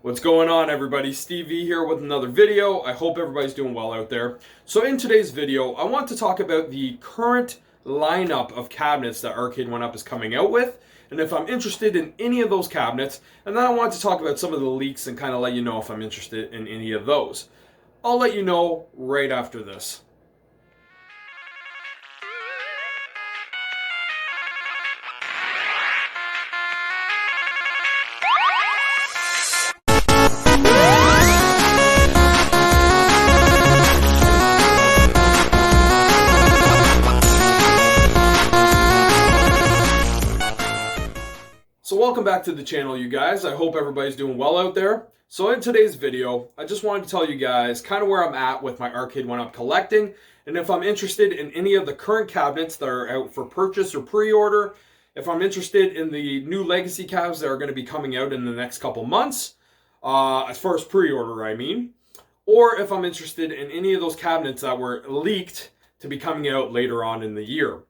What's going on, everybody? Steve V here with another video. I hope everybody's doing well out there. So in today's video, I want to talk about the current lineup of cabinets that Arcade1up is coming out with, and if I'm interested in any of those cabinets, and then I want to talk about some of the leaks and kind of let you know if I'm interested in any of those. I'll let you know right after this. So welcome back to the channel, you guys. I hope everybody's doing well out there. So in today's video, I just wanted to tell you guys kind of where I'm at with my Arcade1up collecting, and if I'm interested in any of the current cabinets that are out for purchase or pre-order, if I'm interested in the new legacy cabs that are going to be coming out in the next couple months, as far as pre-order I mean, or if I'm interested in any of those cabinets that were leaked to be coming out later on in the year.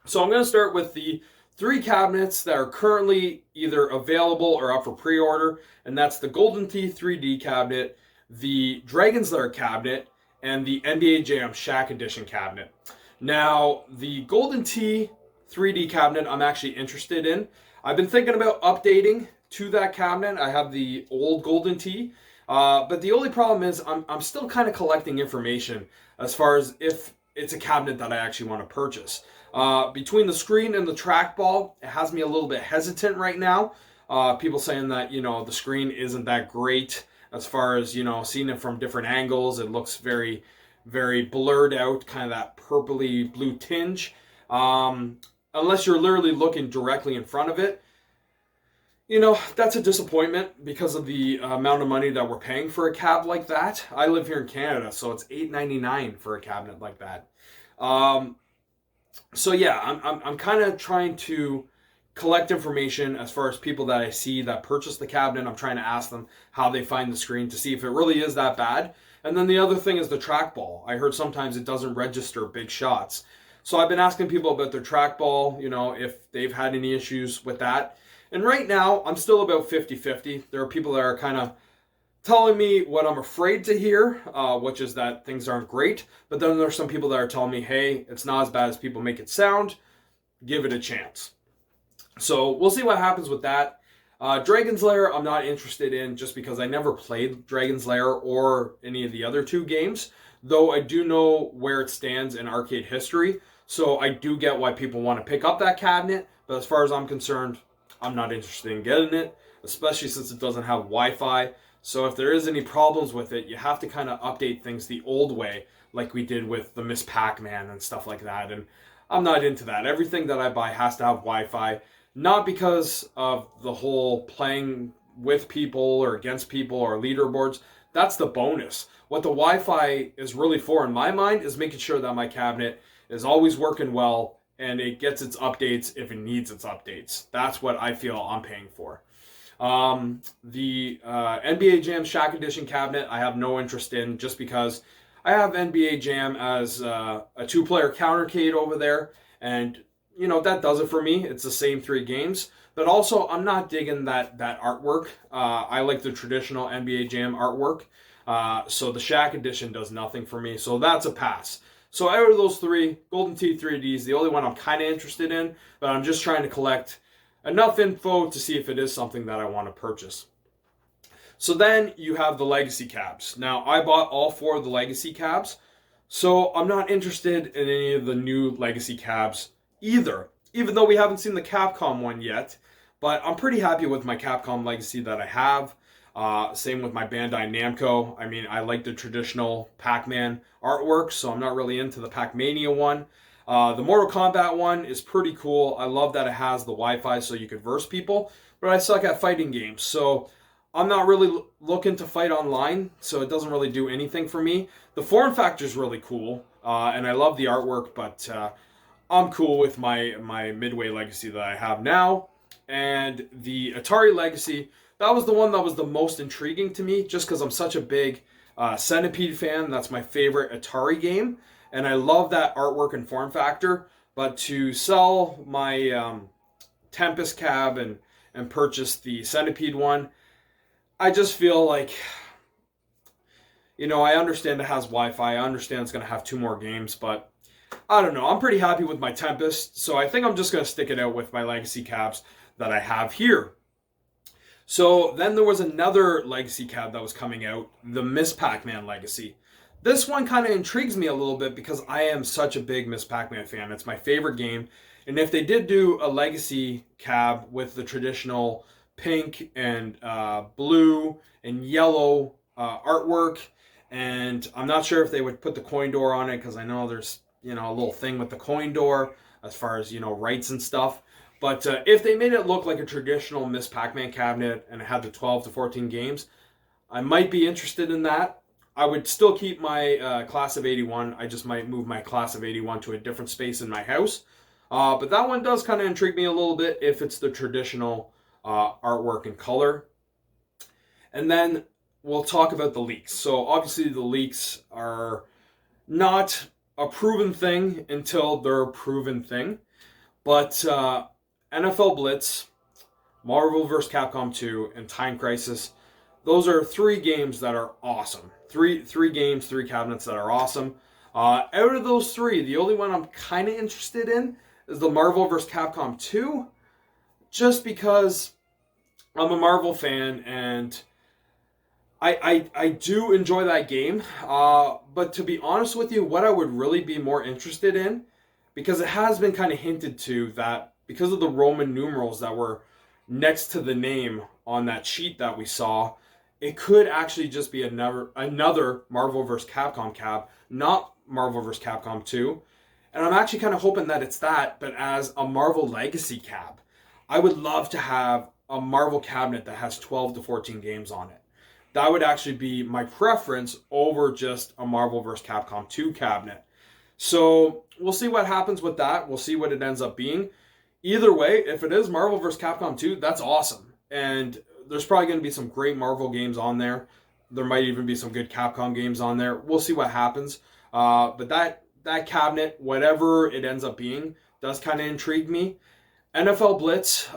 So I'm going to start with the 3 cabinets that are currently either available or up for pre-order, and that's the Golden Tee 3D cabinet, the Dragon's Lair cabinet, and the NBA Jam Shaq Edition cabinet. Now, the Golden Tee 3D cabinet I'm actually interested in. I've been thinking about updating to that cabinet. I have the old Golden Tee, but the only problem is I'm still kind of collecting information as far as if it's a cabinet that I actually want to purchase. Between the screen and the trackball, it has me a little bit hesitant right now. People saying that, the screen isn't that great as far as, seeing it from different angles. It looks very, very blurred out, kind of that purpley blue tinge. Unless you're literally looking directly in front of it, that's a disappointment because of the amount of money that we're paying for a cab like that. I live here in Canada, so it's $8.99 for a cabinet like that. So yeah, I'm kind of trying to collect information as far as people that I see that purchase the cabinet. I'm trying to ask them how they find the screen to see if it really is that bad. And then the other thing is the trackball. I heard sometimes it doesn't register big shots. So I've been asking people about their trackball, if they've had any issues with that. And right now, I'm still about 50-50. There are people that are kind of telling me what I'm afraid to hear, which is that things aren't great. But then there's some people that are telling me, hey, it's not as bad as people make it sound. Give it a chance. So we'll see what happens with that. Dragon's Lair, I'm not interested in just because I never played Dragon's Lair or any of the other 2 games, though I do know where it stands in arcade history. So I do get why people want to pick up that cabinet. But as far as I'm concerned, I'm not interested in getting it, especially since it doesn't have Wi-Fi. So if there is any problems with it, you have to kind of update things the old way, like we did with the Miss Pac-Man and stuff like that. And I'm not into that. Everything that I buy has to have Wi-Fi, not because of the whole playing with people or against people or leaderboards. That's the bonus. What the Wi-Fi is really for, in my mind, is making sure that my cabinet is always working well and it gets its updates if it needs its updates. That's what I feel I'm paying for. The NBA Jam Shaq Edition cabinet I have no interest in, just because I have NBA Jam as a 2-player countercade over there, and that does it for me. It's the same 3 games, but also I'm not digging that artwork. I like the traditional NBA Jam artwork, so the Shaq Edition does nothing for me, so that's a pass. So out of those 3, Golden Tee 3D is the only one I'm kind of interested in, but I'm just trying to collect enough info to see if it is something that I want to purchase. So then you have the legacy cabs. Now, I bought all 4 of the legacy cabs, so I'm not interested in any of the new legacy cabs either, even though we haven't seen the Capcom one yet. But I'm pretty happy with my Capcom legacy that I have. Same with my Bandai Namco. I mean, I like the traditional Pac-Man artwork, so I'm not really into the Pac-Mania one. The Mortal Kombat one is pretty cool. I love that it has the Wi-Fi so you could verse people, but I suck at fighting games, so I'm not really looking to fight online, so it doesn't really do anything for me. The form factor is really cool, and I love the artwork, but I'm cool with my Midway Legacy that I have now. And the Atari Legacy, that was the one that was the most intriguing to me, just because I'm such a big Centipede fan. That's my favorite Atari game. And I love that artwork and form factor. But to sell my Tempest cab and purchase the Centipede one, I just feel like, I understand it has Wi-Fi. I understand it's going to have 2 more games, but I don't know. I'm pretty happy with my Tempest, so I think I'm just going to stick it out with my Legacy cabs that I have here. So then there was another Legacy cab that was coming out, the Miss Pac-Man Legacy. This one kind of intrigues me a little bit because I am such a big Miss Pac-Man fan. It's my favorite game. And if they did do a Legacy cab with the traditional pink and blue and yellow artwork, and I'm not sure if they would put the coin door on it because I know there's, a little thing with the coin door as far as, rights and stuff. But if they made it look like a traditional Miss Pac-Man cabinet and it had the 12 to 14 games, I might be interested in that. I would still keep my class of 81. I just might move my class of 81 to a different space in my house. But that one does kind of intrigue me a little bit if it's the traditional artwork and color. And then we'll talk about the leaks. So obviously the leaks are not a proven thing until they're a proven thing. But NFL Blitz, Marvel vs. Capcom 2, and Time Crisis, those are 3 games that are awesome. Three games, 3 cabinets that are awesome. Out of those 3, the only one I'm kind of interested in is the Marvel vs. Capcom 2, just because I'm a Marvel fan and I do enjoy that game. But to be honest with you, what I would really be more interested in, because it has been kind of hinted to that because of the Roman numerals that were next to the name on that sheet that we saw, it could actually just be another Marvel vs. Capcom cab, not Marvel vs. Capcom 2. And I'm actually kind of hoping that it's that, but as a Marvel Legacy cab. I would love to have a Marvel cabinet that has 12 to 14 games on it. That would actually be my preference over just a Marvel vs. Capcom 2 cabinet. So we'll see what happens with that. We'll see what it ends up being. Either way, if it is Marvel vs. Capcom 2, that's awesome. And there's probably going to be some great Marvel games on there. There might even be some good Capcom games on there. We'll see what happens. But that cabinet, whatever it ends up being, does kind of intrigue me. NFL Blitz,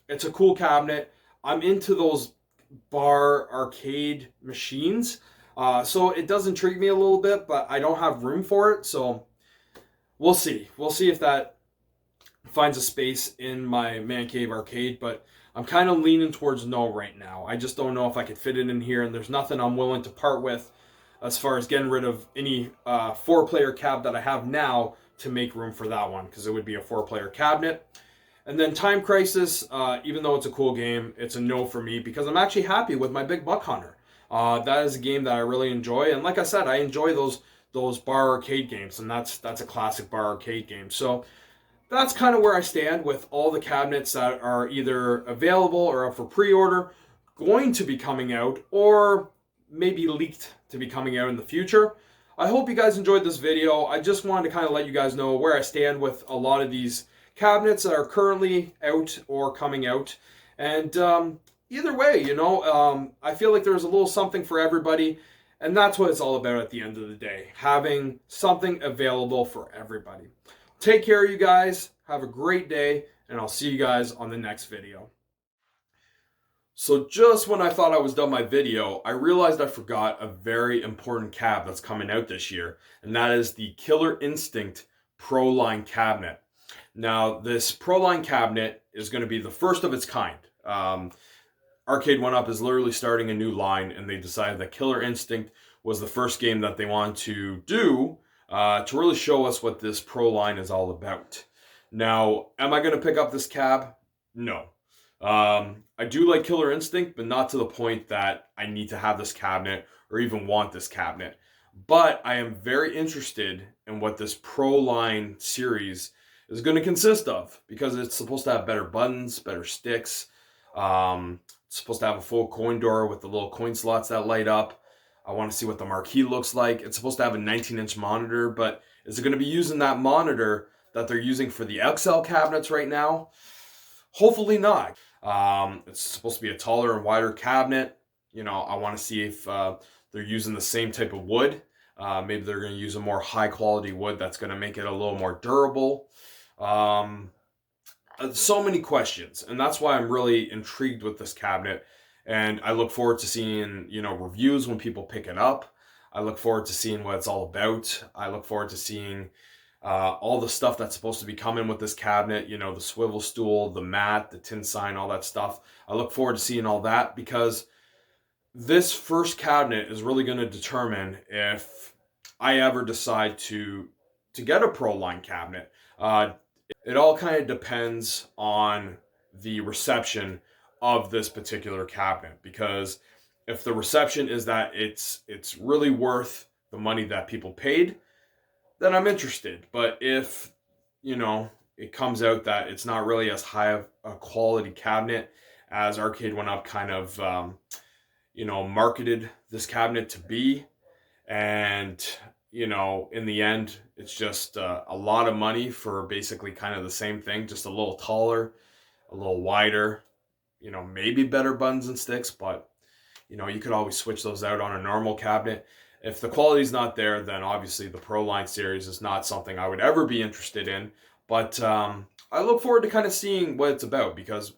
it's a cool cabinet. I'm into those bar arcade machines. So it does intrigue me a little bit, but I don't have room for it. So we'll see. We'll see if that finds a space in my man cave arcade, but I'm kind of leaning towards no right now. I just don't know if I could fit it in here, and there's nothing I'm willing to part with as far as getting rid of any 4-player cab that I have now to make room for that one, because it would be a 4-player cabinet. And then Time Crisis, even though it's a cool game, it's a no for me because I'm actually happy with my Big Buck Hunter. That is a game that I really enjoy, and like I said, I enjoy those bar arcade games, and that's a classic bar arcade game. So that's kind of where I stand with all the cabinets that are either available or up for pre-order, going to be coming out, or maybe leaked to be coming out in the future. I hope you guys enjoyed this video. I just wanted to kind of let you guys know where I stand with a lot of these cabinets that are currently out or coming out. And either way, I feel like there's a little something for everybody. And that's what it's all about at the end of the day, having something available for everybody. Take care, you guys. Have a great day, and I'll see you guys on the next video. So just when I thought I was done my video, I realized I forgot a very important cab that's coming out this year, and that is the Killer Instinct Pro Line cabinet. Now, this Pro Line cabinet is going to be the first of its kind. Arcade1up is literally starting a new line, and they decided that Killer Instinct was the first game that they wanted to do to really show us what this Pro line is all about. Now, am I going to pick up this cab? No. I do like Killer Instinct, but not to the point that I need to have this cabinet or even want this cabinet. But I am very interested in what this Pro line series is going to consist of, because it's supposed to have better buttons, better sticks. It's supposed to have a full coin door with the little coin slots that light up. I want to see what the marquee looks like. It's supposed to have a 19-inch monitor, but is it going to be using that monitor that they're using for the XL cabinets right now? Hopefully not. It's supposed to be a taller and wider cabinet. I want to see if they're using the same type of wood. Maybe they're going to use a more high-quality wood that's going to make it a little more durable. So many questions, and that's why I'm really intrigued with this cabinet. And I look forward to seeing, reviews when people pick it up. I look forward to seeing what it's all about. I look forward to seeing all the stuff that's supposed to be coming with this cabinet, the swivel stool, the mat, the tin sign, all that stuff. I look forward to seeing all that because this first cabinet is really going to determine if I ever decide to get a Pro line cabinet. It all kind of depends on the reception of this particular cabinet, because if the reception is that it's really worth the money that people paid, then I'm interested. But if, it comes out that it's not really as high of a quality cabinet as Arcade1up kind of, marketed this cabinet to be, and, in the end, it's just a lot of money for basically kind of the same thing, just a little taller, a little wider, maybe better buttons and sticks, but, you could always switch those out on a normal cabinet. If the quality's not there, then obviously the Pro Line series is not something I would ever be interested in. But I look forward to kind of seeing what it's about, because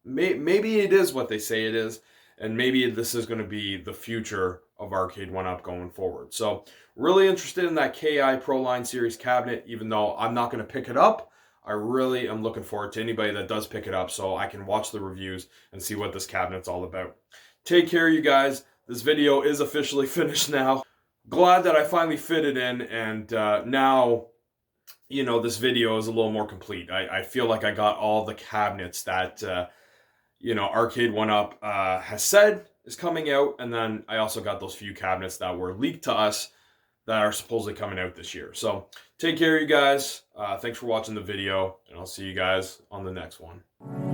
maybe it is what they say it is, and maybe this is going to be the future of Arcade1up going forward. So really interested in that KI Pro Line series cabinet, even though I'm not going to pick it up. I really am looking forward to anybody that does pick it up so I can watch the reviews and see what this cabinet's all about. Take care, you guys. This video is officially finished now. Glad that I finally fit it in, and now, this video is a little more complete. I feel like I got all the cabinets that, Arcade1up has said is coming out, and then I also got those few cabinets that were leaked to us that are supposedly coming out this year. So take care, you guys. Thanks for watching the video, and I'll see you guys on the next one.